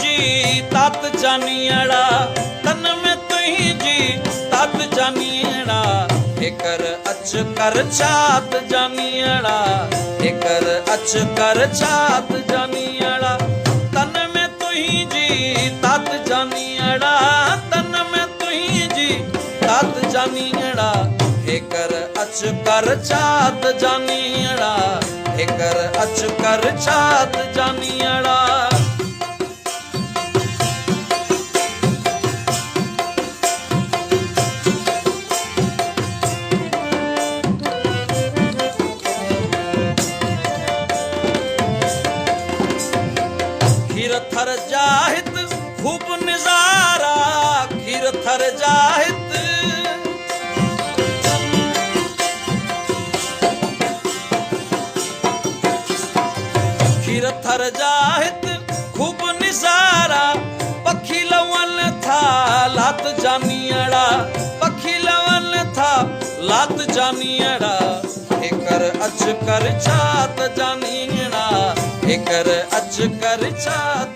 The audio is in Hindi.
जी तात जानियड़ा, तन में तुही जी तात जानियड़ा, एकर अच कर छात जानियड़ा, एकर अच कर छात जानियड़ा, तन में तुही जी तात जानियड़ा, तन में तुही जी तात जानियड़ा, एकर अच कर छात जानियड़ा, एकर अच कर छात जानियड़ा। खीर थर जाहित खूब निजारा, खीर थर जाहित, खीर थर जाहित खूब निजारा, पखी लवन था लात जानियड़ा, पखी लवन था लात जानियड़ा, एकर अच कर छात जानियड़ा, एकर अच कर छात